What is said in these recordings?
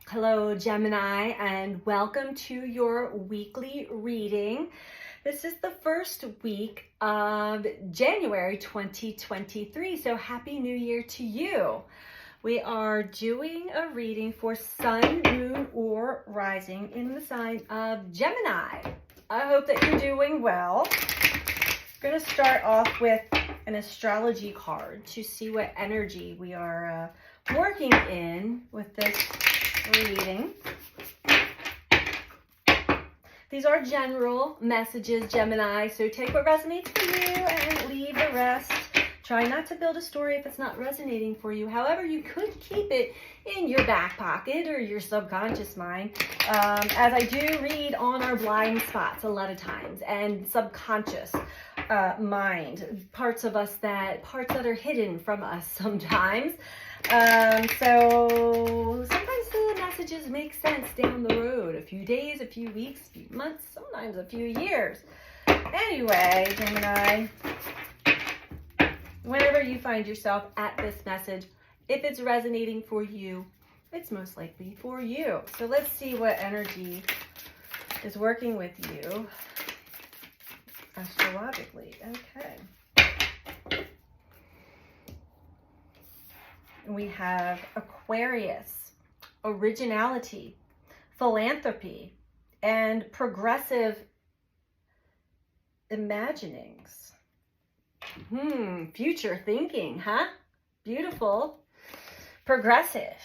Hello, Gemini, and welcome to your weekly reading. This is the first week of January 2023, so Happy New Year to you. We are doing a reading for Sun, Moon, or Rising in the sign of Gemini. I hope that you're doing well. I'm going to start off with an astrology card to see what energy we are working in with this reading. These are general messages, Gemini, so take what resonates for you and leave the rest. Try not to build a story if it's not resonating for you. However, you could keep it in your back pocket or your subconscious mind, as I do read on our blind spots a lot of times, and subconscious mind, parts that are hidden from us sometimes. So sometimes the messages make sense down the road, a few days, a few weeks, a few months, sometimes a few years. Anyway, Gemini, whenever you find yourself at this message, if it's resonating for you, it's most likely for you. So let's see what energy is working with you astrologically. Okay. We have Aquarius, originality, philanthropy, and progressive imaginings. Future thinking, huh? Beautiful, progressive,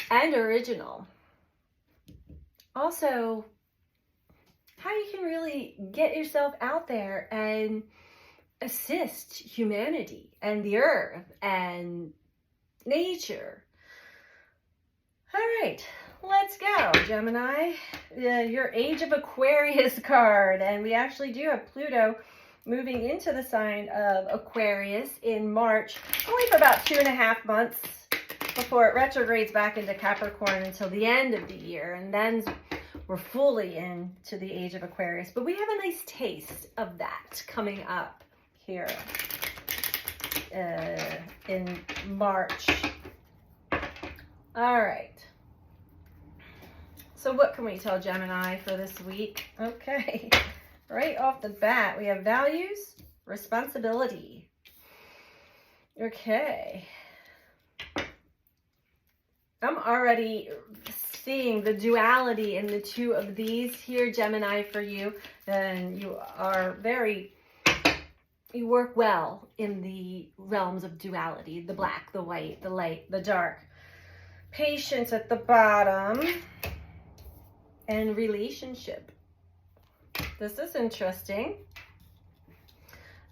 and original. Also, how you can really get yourself out there and assist humanity and the earth and nature. All right, let's go, Gemini. Your Age of Aquarius card, and we actually do have Pluto moving into the sign of Aquarius in March, only for about 2.5 months before it retrogrades back into Capricorn until the end of the year, and then we're fully into the Age of Aquarius. But we have a nice taste of that coming up here in March. All right. So what can we tell Gemini for this week? Okay. Right off the bat, we have values, responsibility. Okay. I'm already seeing the duality in the two of these here, Gemini, for you. And you work well in the realms of duality, the black, the white, the light, the dark. Patience at the bottom, and relationship. This is interesting.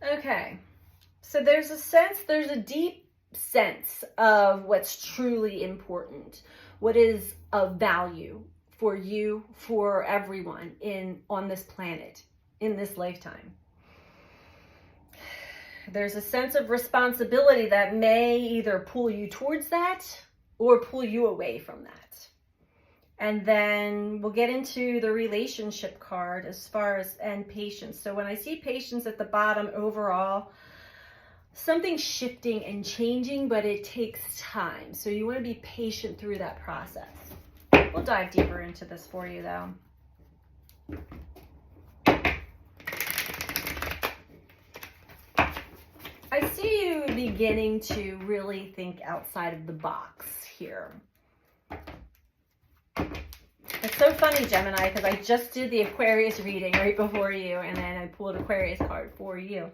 Okay, so there's a deep sense of what's truly important, what is of value for you, for everyone on this planet, in this lifetime. There's a sense of responsibility that may either pull you towards that or pull you away from that. And then we'll get into the relationship card and patience. So when I see patience at the bottom overall, something's shifting and changing, but it takes time. So you want to be patient through that process. We'll dive deeper into this for you though. I see you beginning to really think outside of the box here. It's so funny, Gemini, because I just did the Aquarius reading right before you, and then I pulled Aquarius card for you.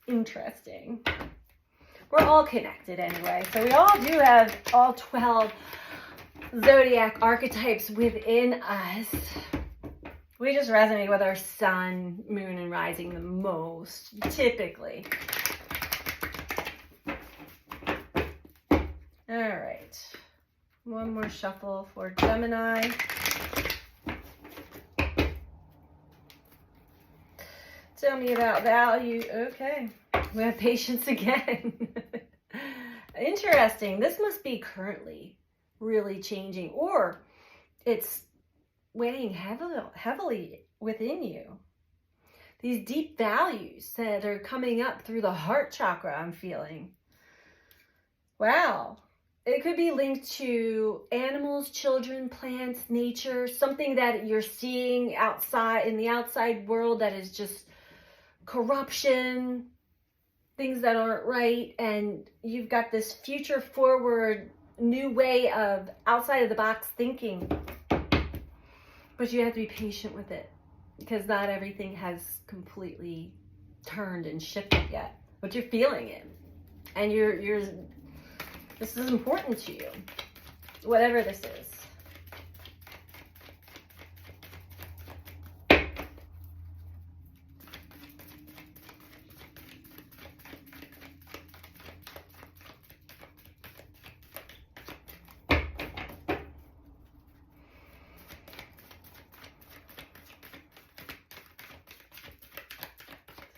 Interesting. We're all connected anyway, so we all do have all 12 zodiac archetypes within us. We just resonate with our sun, moon, and rising the most, typically. All right, one more shuffle for Gemini. Tell me about value. Okay, we have patience again. Interesting. This must be currently really changing, or it's weighing heavily within you. These deep values that are coming up through the heart chakra, I'm feeling. Wow. it could be linked to animals, children, plants, nature, something that you're seeing outside, in the outside world, that is just corruption, things that aren't right, and you've got this future forward new way of outside of the box thinking, but you have to be patient with it because not everything has completely turned and shifted yet, but you're feeling it, and you're this is important to you, whatever this is.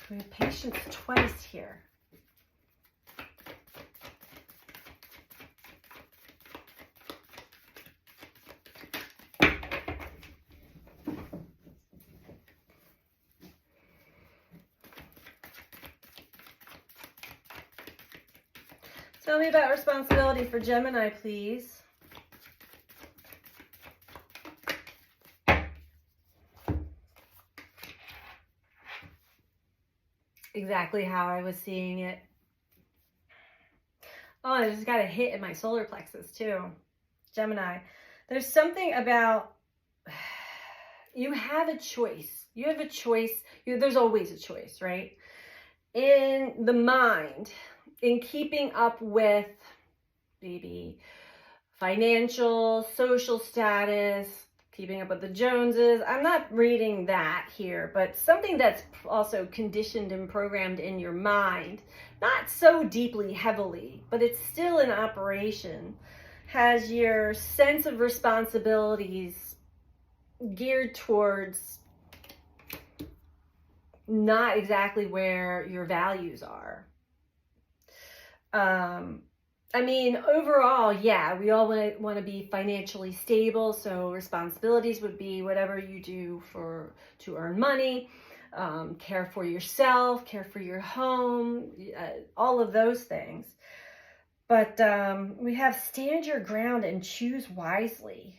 We have patience twice here. Tell me about responsibility for Gemini, please. Exactly how I was seeing it. Oh, I just got a hit in my solar plexus too. Gemini. There's something about, you have a choice. You have a choice. There's always a choice, right? In the mind, in keeping up with maybe financial, social status, keeping up with the Joneses. I'm not reading that here, but something that's also conditioned and programmed in your mind, not so deeply, heavily, but it's still in operation, has your sense of responsibilities geared towards not exactly where your values are. I mean, overall, yeah, we all want to be financially stable. So responsibilities would be whatever you do to earn money, care for yourself, care for your home, all of those things. But we have stand your ground and choose wisely.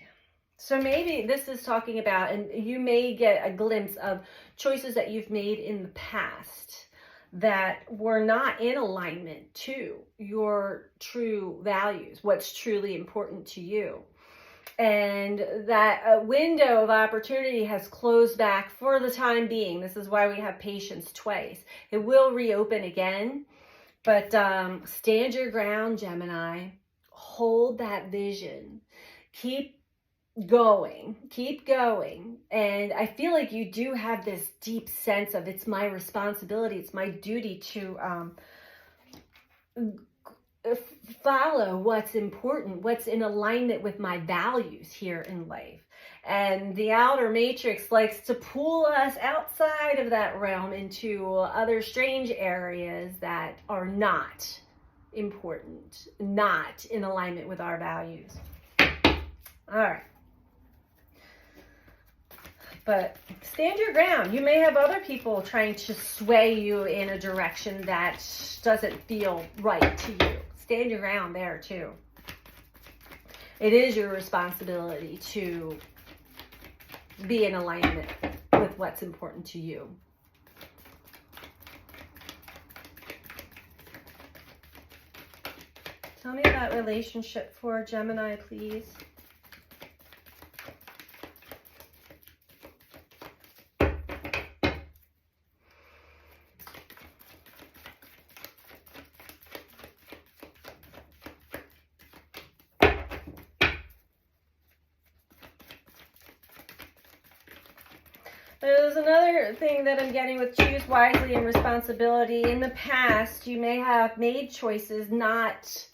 So maybe this is talking about, and you may get a glimpse of choices that you've made in the past that were not in alignment to your true values, what's truly important to you. And that a window of opportunity has closed back for the time being. This is why we have patience twice. It will reopen again, but stand your ground, Gemini. Hold that vision. Keep going. And I feel like you do have this deep sense of, it's my responsibility, it's my duty to follow what's important, what's in alignment with my values here in life. And the outer matrix likes to pull us outside of that realm into other strange areas that are not important, not in alignment with our values. All right. But stand your ground. You may have other people trying to sway you in a direction that doesn't feel right to you. Stand your ground there too. It is your responsibility to be in alignment with what's important to you. Tell me about relationship for Gemini, please. There's another thing that I'm getting with choose wisely and responsibility. In the past, you may have made choices not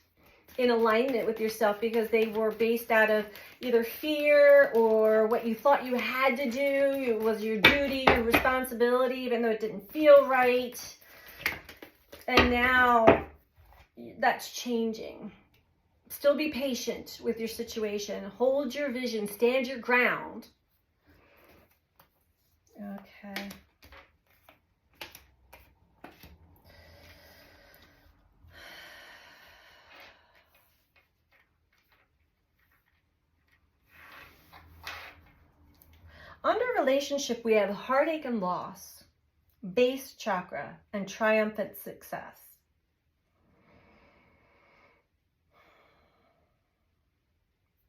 in alignment with yourself because they were based out of either fear or what you thought you had to do. It was your duty, your responsibility, even though it didn't feel right. And now that's changing. Still be patient with your situation. Hold your vision. Stand your ground. Okay. relationship, we have heartache and loss, base chakra, and triumphant success.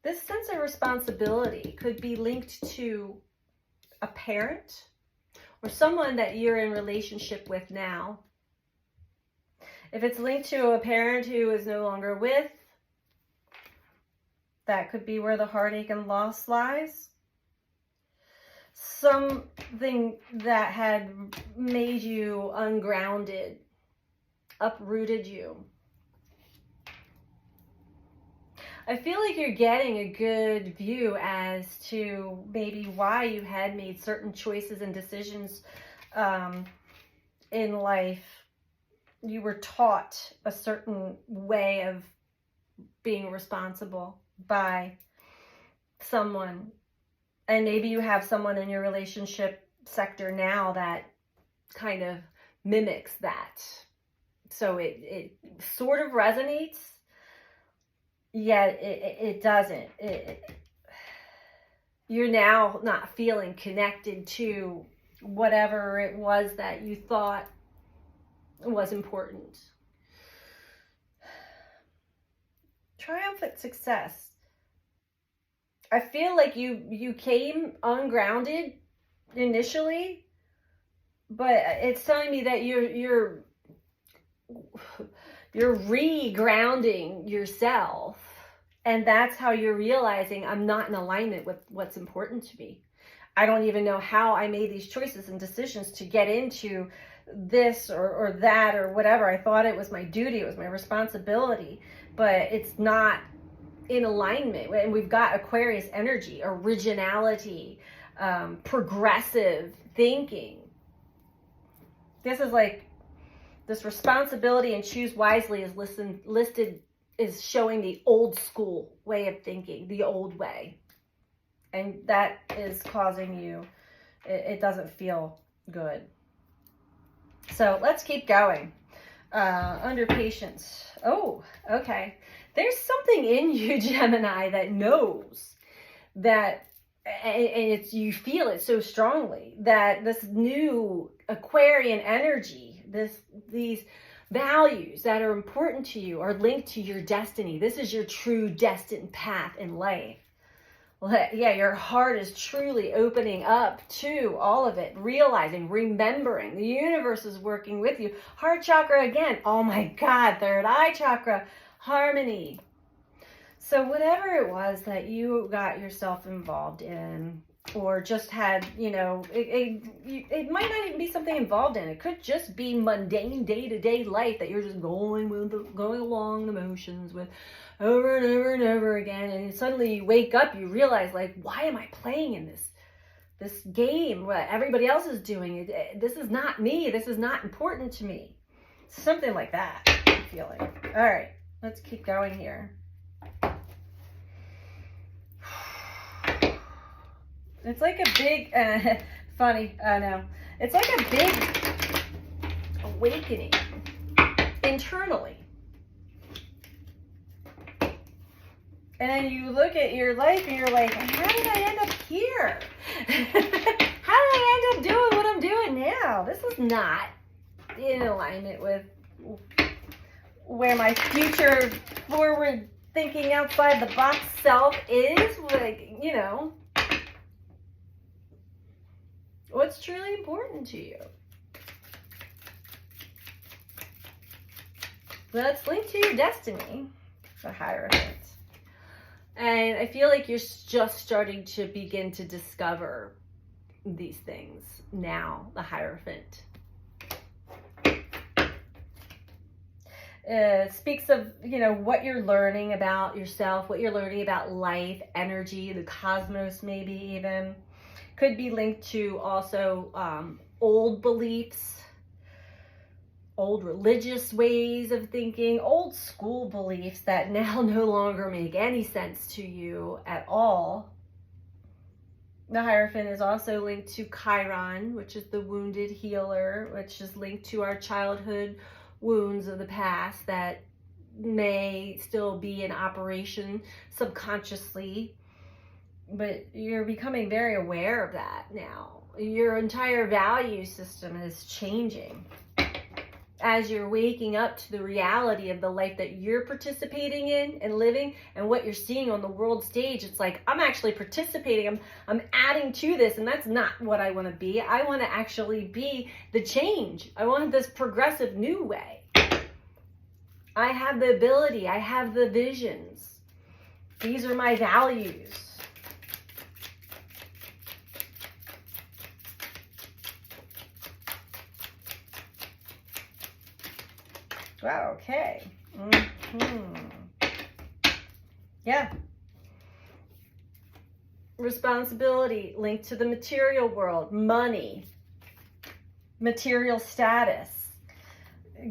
This sense of responsibility could be linked to a parent or someone that you're in relationship with now. If it's linked to a parent who is no longer with, that could be where the heartache and loss lies. Something that had made you ungrounded, uprooted you. I feel like you're getting a good view as to maybe why you had made certain choices and decisions in life. You were taught a certain way of being responsible by someone. And maybe you have someone in your relationship sector now that kind of mimics that. So it sort of resonates, yet it doesn't. You're now not feeling connected to whatever it was that you thought was important. Triumphant success. I feel like you came ungrounded initially, but it's telling me that you're re-grounding yourself, and that's how you're realizing I'm not in alignment with what's important to me. I don't even know how I made these choices and decisions to get into this or that or whatever. I thought it was my duty, it was my responsibility, but it's not in alignment. And we've got Aquarius energy, originality, progressive thinking. This is like this responsibility and choose wisely is listed is showing the old school way of thinking, the old way. And that is causing you, it doesn't feel good. So let's keep going. Under patience. Oh, okay. There's something in you, Gemini, that knows that, and it's, you feel it so strongly, that this new Aquarian energy, these values that are important to you are linked to your destiny. This is your true destined path in life. Yeah, your heart is truly opening up to all of it, realizing, remembering the universe is working with you. Heart chakra again. Oh my God, third eye chakra, harmony. So whatever it was that you got yourself involved in, or just had, it might not even be something involved in. It could just be mundane day-to-day life that you're just going along the motions with over and over and over again. And suddenly you wake up, you realize, like, why am I playing in this game? What everybody else is doing. This is not me. This is not important to me. Something like that, I'm feeling. All right, let's keep going here. It's like a big, funny, I know. It's like a big awakening internally. And then you look at your life and you're like, how did I end up here? How did I end up doing what I'm doing now? This is not in alignment with where my future forward thinking outside the box self is. Like, what's truly important to you? That's linked to your destiny, the Hierophant. And I feel like you're just starting to begin to discover these things now, the Hierophant. It speaks of, what you're learning about yourself, what you're learning about life, energy, the cosmos maybe even. Could be linked to also old beliefs, old religious ways of thinking, old school beliefs that now no longer make any sense to you at all. The Hierophant is also linked to Chiron, which is the wounded healer, which is linked to our childhood wounds of the past that may still be in operation subconsciously. But you're becoming very aware of that now. Your entire value system is changing as you're waking up to the reality of the life that you're participating in and living, and what you're seeing on the world stage. It's like, I'm actually participating, I'm adding to this, and that's not what I want to be. I want to actually be the change. I want this progressive new way. I have the ability, I have the visions. These are my values. Wow, okay. Yeah. Responsibility linked to the material world, money, material status,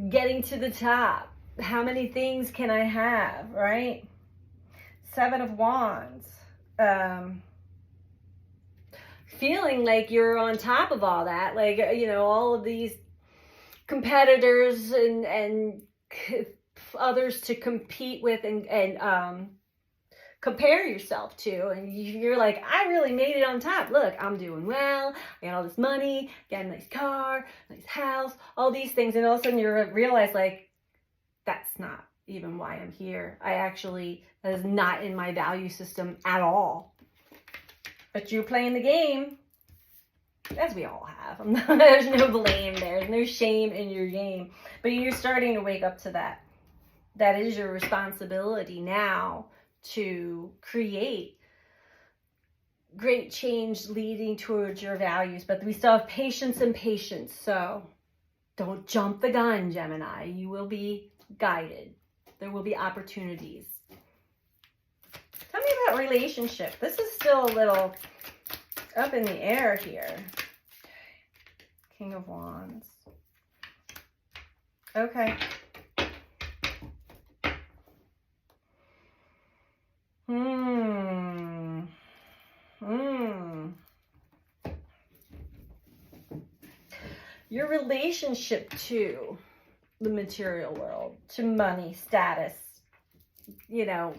getting to the top. How many things can I have, right? 7 of Wands. Feeling like you're on top of all that, like, you know, all of these competitors and others to compete with and compare yourself to, and you're like, I really made it on top. Look, I'm doing well. I got all this money, got a nice car, nice house, all these things, and all of a sudden you realize, like, that's not even why I'm here. That is not in my value system at all. But you're playing the game, as we all have. There's no blame there. There's no shame in your game. But you're starting to wake up to that. That is your responsibility now, to create great change leading towards your values. But we still have patience and patience. So don't jump the gun, Gemini. You will be guided. There will be opportunities. Tell me about relationship. This is still a little up in the air here. King of Wands. Okay. Your relationship to the material world, to money, status, you know,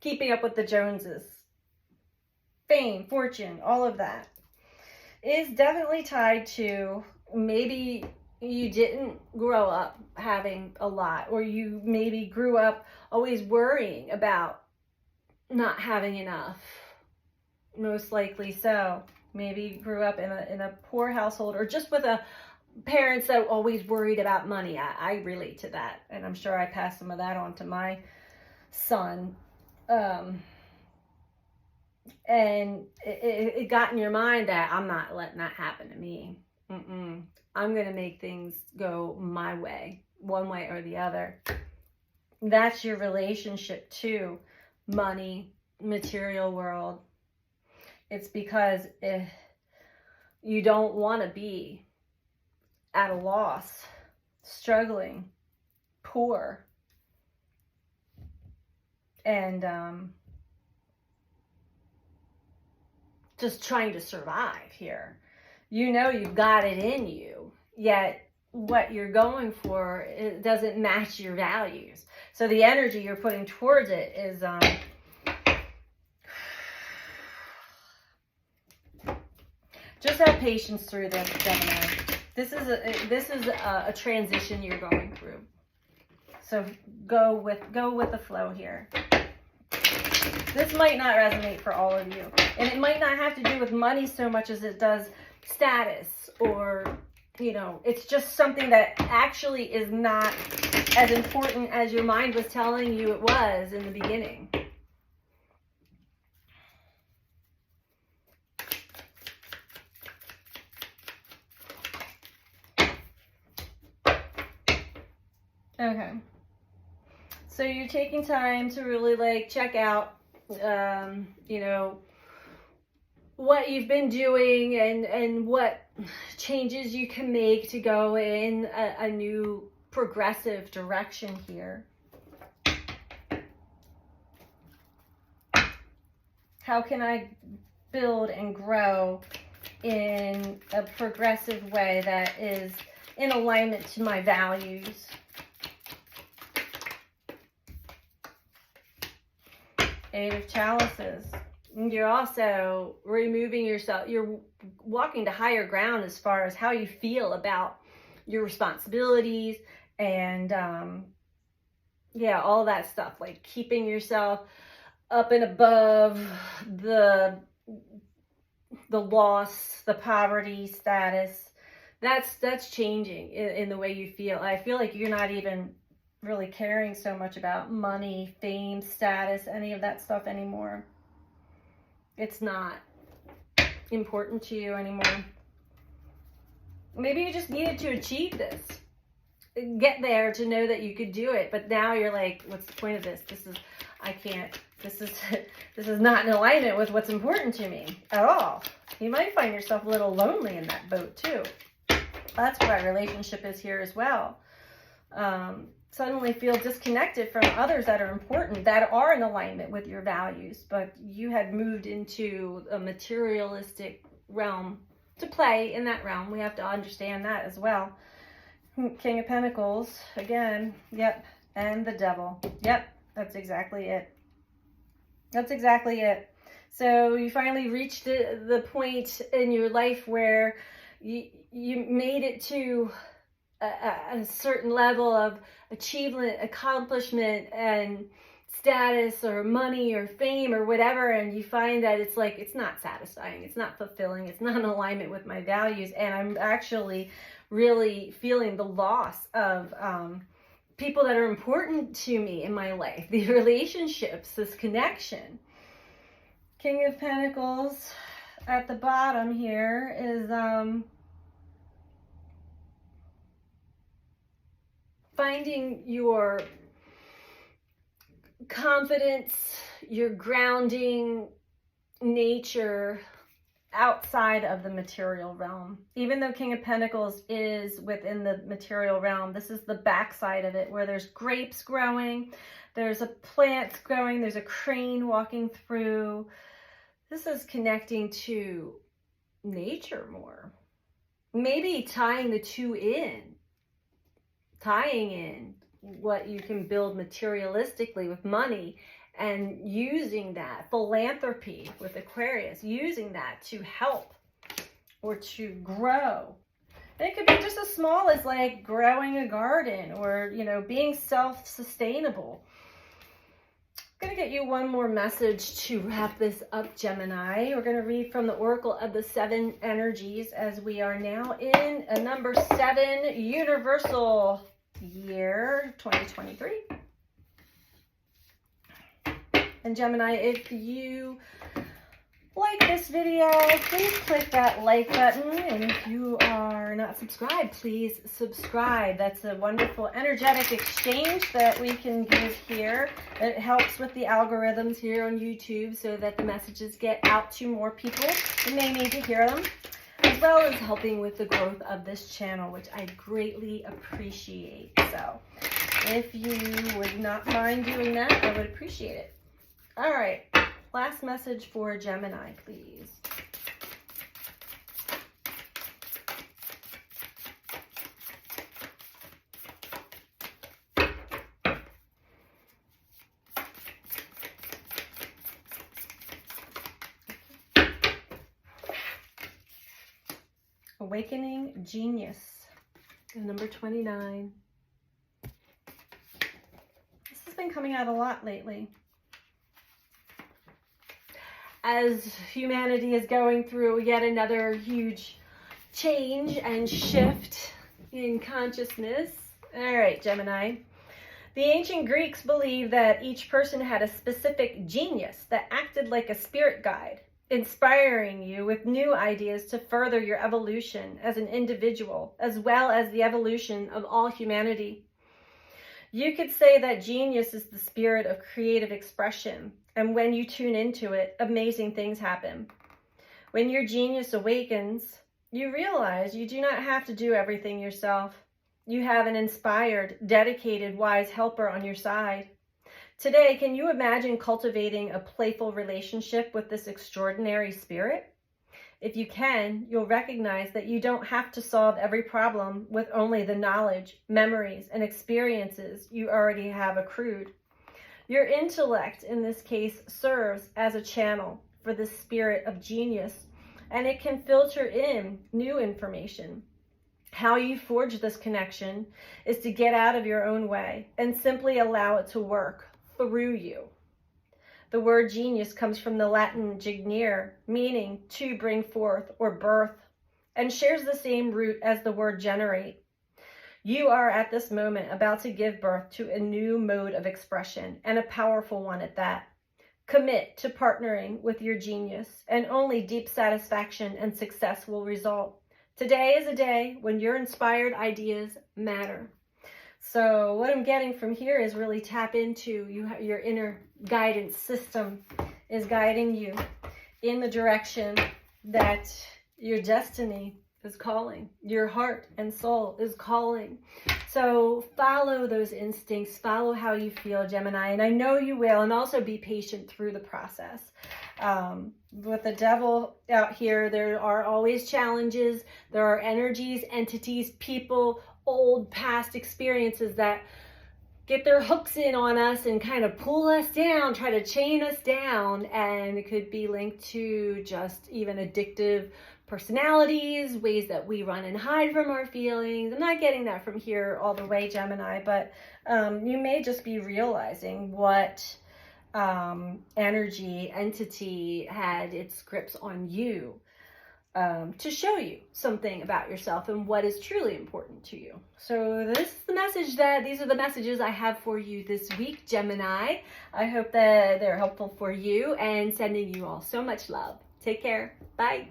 keeping up with the Joneses, fame, fortune, all of that is definitely tied to, maybe you didn't grow up having a lot, or you maybe grew up always worrying about not having enough. Most likely so. Maybe you grew up in a poor household, or just with parents that always worried about money. I relate to that, and I'm sure I passed some of that on to my son. And it got in your mind that I'm not letting that happen to me. I'm going to make things go my way, one way or the other. That's your relationship to money, material world. It's because if you don't want to be at a loss, struggling, poor, and just trying to survive here. You know you've got it in you, yet what you're going for, it doesn't match your values. So the energy you're putting towards it is just have patience through this, Gemini. This is a transition you're going through. So go with the flow here. This might not resonate for all of you. And it might not have to do with money so much as it does status, or, you know, it's just something that actually is not as important as your mind was telling you it was in the beginning. Okay. So you're taking time to really, like, check out, you know, what you've been doing and what changes you can make to go in a new progressive direction here. How can I build and grow in a progressive way that is in alignment to my values? Eight of Chalices. You're also removing yourself. You're walking to higher ground as far as how you feel about your responsibilities and, yeah, all that stuff. Like keeping yourself up and above the loss, the poverty status. That's changing in the way you feel. I feel like you're not even really caring so much about money, fame, status, any of that stuff anymore. It's not important to you anymore. Maybe you just needed to achieve this, get there to know that you could do it. But now you're like, what's the point of this? I can't. This is not in alignment with what's important to me at all. You might find yourself a little lonely in that boat too. That's why relationship is here as well. Suddenly feel disconnected from others that are important, that are in alignment with your values, but you had moved into a materialistic realm to play in that realm. We have to understand that as well. King of Pentacles, again, yep, and the Devil. Yep, that's exactly it. That's exactly it. So you finally reached the point in your life where you made it to a certain level of achievement, accomplishment, and status or money or fame or whatever, and you find that it's like, it's not satisfying, it's not fulfilling, it's not in alignment with my values, and I'm actually really feeling the loss of people that are important to me in my life, the relationships, this connection. King of Pentacles at the bottom here is finding your confidence, your grounding nature outside of the material realm. Even though King of Pentacles is within the material realm, this is the backside of it, where there's grapes growing, there's a plant growing, there's a crane walking through. This is connecting to nature more. Maybe tying the two in. Tying in what you can build materialistically with money and using that, philanthropy with Aquarius, using that to help or to grow. And it could be just as small as like growing a garden or, you know, being self-sustainable. I'm going to get you one more message to wrap this up, Gemini. We're going to read from the Oracle of the Seven Energies as we are now in a number 7 universal year 2023. And Gemini, if you like this video, please click that like button. And if you are not subscribed, please subscribe. That's a wonderful energetic exchange that we can give here. It helps with the algorithms here on YouTube so that the messages get out to more people who may need to hear them, as well as helping with the growth of this channel, which I greatly appreciate. So if you would not mind doing that, I would appreciate it. All right, last message for Gemini, please. Awakening Genius, number 29. This has been coming out a lot lately. As humanity is going through yet another huge change and shift in consciousness. All right, Gemini. The ancient Greeks believed that each person had a specific genius that acted like a spirit guide, inspiring you with new ideas to further your evolution as an individual, as well as the evolution of all humanity. You could say that genius is the spirit of creative expression, and when you tune into it, amazing things happen. When your genius awakens, you realize you do not have to do everything yourself. You have an inspired, dedicated, wise helper on your side. Today, can you imagine cultivating a playful relationship with this extraordinary spirit? If you can, you'll recognize that you don't have to solve every problem with only the knowledge, memories, and experiences you already have accrued. Your intellect, in this case, serves as a channel for the spirit of genius, and it can filter in new information. How you forge this connection is to get out of your own way and simply allow it to work through you. The word genius comes from the Latin geniere, meaning to bring forth or birth, and shares the same root as the word generate. You are at this moment about to give birth to a new mode of expression, and a powerful one at that. Commit to partnering with your genius, and only deep satisfaction and success will result. Today is a day when your inspired ideas matter. So what I'm getting from here is really tap into your inner guidance system is guiding you in the direction that your destiny is calling. Your heart and soul is calling. So follow those instincts, follow how you feel, Gemini, and I know you will, and also be patient through the process. With the devil out here, there are always challenges. There are energies, entities, people, old past experiences that get their hooks in on us and kind of pull us down, try to chain us down, and it could be linked to just even addictive personalities, ways that we run and hide from our feelings. I'm not getting that from here all the way, Gemini, but you may just be realizing what energy, entity had its grips on you to show you something about yourself and what is truly important to you. So these are the messages I have for you this week, Gemini. I hope that they're helpful for you, and sending you all so much love. Take care. Bye.